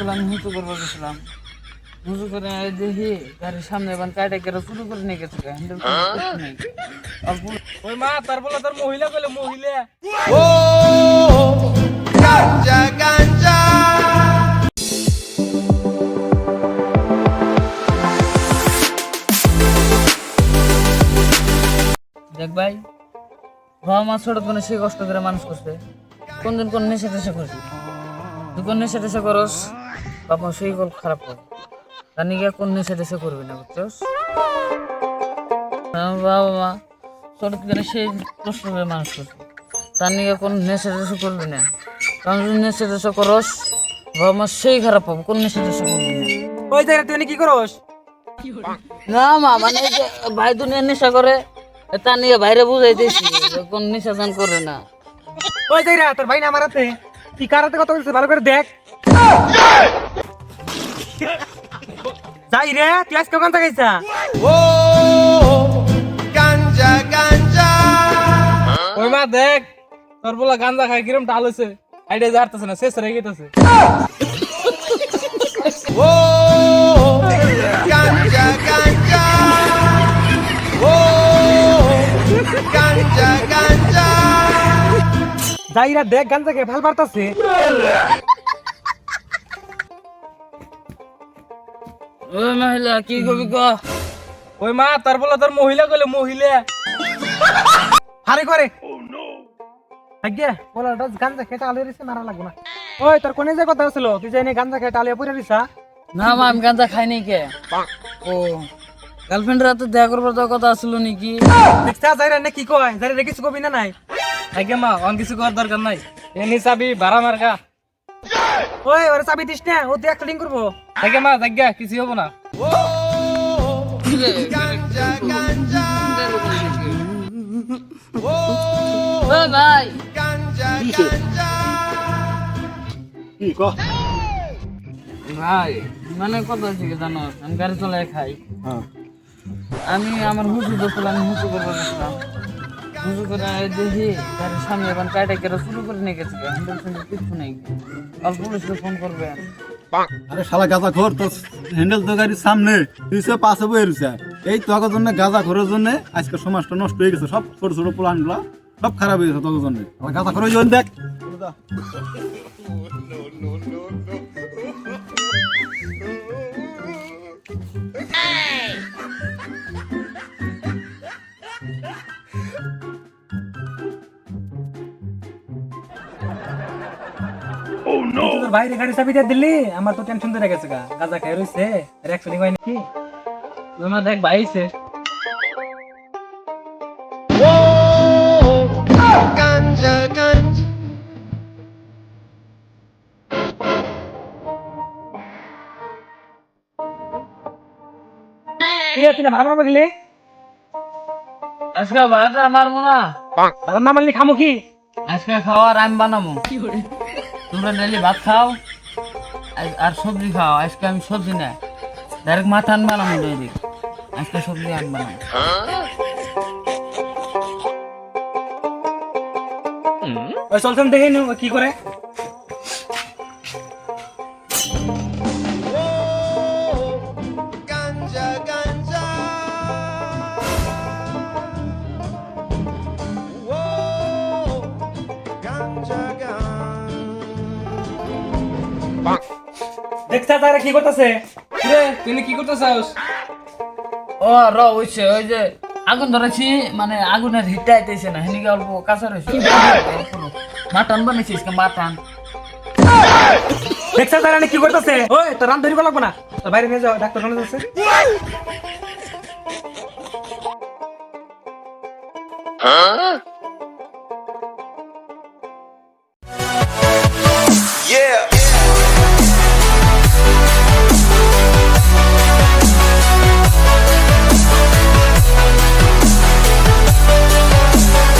গেছিলাম হুঁচু করবার গেছিলাম, হুঁচু করে দেখি গাড়ির সামনে এবার কাইটা কেটে শুরু করে নিয়ে গেছে হ্যান্ডেল নেই। ওই মা তার বলে তোর মহিলা কইলে মহিলা গাঞ্জা গাঞ্জা দেখ ভাই, বাবা মা ছোট কোন সে কষ্ট করে মানুষ করছে, কোনদিন কোন নেশা টেশা করছি, তুই কোন নেশা টেশা করস বাবা সেই গল্প খারাপ করে, তার নিয়ে কোন নেশা টেশা করবি না, বুঝছস? আমার বাবা মা ছোট করে সেই কষ্ট করে মানুষ করছে, তার নিয়ে কোন নেশা টেশা করবি না, কারণ যদি নেশা টেশা করস বাবা মা সেই খারাপ পাবো, কোন নেশা টেশা করবি না। ওই জায়গা তুই কি করস? না মা, মানে এই যে ভাই দুনিয়া নেশা করে তা নিয়ে বাইরে বুঝাইতেছি কোন নেশা দান করে না। ওই জায়গা তোর ভাই না আমার হাতে কি কারাতে কথা বলছিস ভালো করে দেখ। যাই রে তুই আজকে কোন থাকাইছা? ও গাঞ্জা গাঞ্জা ওই মা দেখ তোর বলা গাঞ্জা খাই কিরম ডাল হইছে, আইডিয়া জারতেছে না, শেষ হয়ে গেছে। ও গাঞ্জা গাঞ্জা ও গাঞ্জা গাঞ্জা যাইরা দেখ গাঞ্জা খেয়ে ভাল পারতাছে। ওই মহিলা কি কবি ক? ওই মা তার বলে তোর মহিলা কইলে মহিলা হারে করে আজ্ঞা বলাটা গাঞ্জা খেতে আলিয়ে দিছে, মারা লাগবো না। ওই তোর কোনে যে কথা ছিল তুই যে গাঞ্জা খেতে আলিয়ে পড়ে দিছা? না মা, আমি গাঁজা খাই নাই কে। ও গার্লফ্রেন্ডের হাতে দেখা করবার তো কথা আসলো নাকি? দেখছা যাইরা না কি কয়, যাইরা কিছু কবি না নাই? আজ্ঞা মা অন কিছু করার দরকার নাই, এমনি চাবি ভাড়া মার্কা। ওই ওরে চাবি দিস না, ও তুই অ্যাক্টিং করবো। আজ্ঞা মা আজ্ঞা কিছু হবো না। ও গাঞ্জা গাঞ্জা ও ও ভাই, গাঞ্জা গাঞ্জা ভাই মানে কথা হচ্ছে কি জানো, আমি গাড়ি চলাই খাই, আমি আমার হুঁচু ধরছিলাম, আমি হুঁচু করবার গেছিলাম, হুঁচু করে দেখি গাড়ির সামনে এবার কাইটা কেটে শুরু করে নিয়ে গেছে হ্যান্ডেল ফ্যান্ডেল কিছু নেই। অল্প পুলিশকে ফোন করবে। আরে শালা গাঁজা খোর তো হ্যান্ডেল তো গাড়ির সামনে তুই সে পাশে বয়ে রয়েছে, এই তোর জন্য গাঁজা খোরের জন্য আজকে সমাজটা নষ্ট হয়ে গেছে, সব ছোট ছোট প্লান গুলা সব খারাপ হয়ে গেছে তোর জন্য। আমার গাঁজা খোরের জন্য দেখ তোর বাইরে গাড়ি চাবি দিয়ে দিলি, আমার তো টেনশন ধরে গেছে গা, গাঁজা খেয়ে রইছে আর অ্যাক্সিডেন্ট হয় নাকি? ওই মা দেখ ভাই আইছে। ও গাঞ্জা গাঞ্জা তুই না ভাড়া মারবা দিলি, আজকে ভাড়াটা মারবো না, ভাড়া না মারলি খামু কি? আজকে খাওয়ার আমি বানাবো, তোমরা ডেলি ভাত খাও আর সবজি খাও, আজকে আমি সবজি না ডাইরেক্ট মাটন বানাবো, ডাইরেক্ট আজকে সবজি আমি বানাবো। ওই চলছেন দেখে নিও কি করে। গাঞ্জা গাঞ্জা ও গাঞ্জা গাঞ্জা দেখছা তারা কি করতেছে? রে তুই কি করতেছস? ও র হইছে, ওই যে আগুন ধরেছি, মানে আগুনের হিটটা আইতেছে না, হেনিকে অল্প কাঁচা রয়েছে, মাটন বানিয়েছিস মাটন। দেখছা তারা কি করতেছে? ওই তোর রান ধরিব লাগবো না, তোর বাইরে নিয়ে যাও, ডাক্তার ওখানে যাচ্ছে।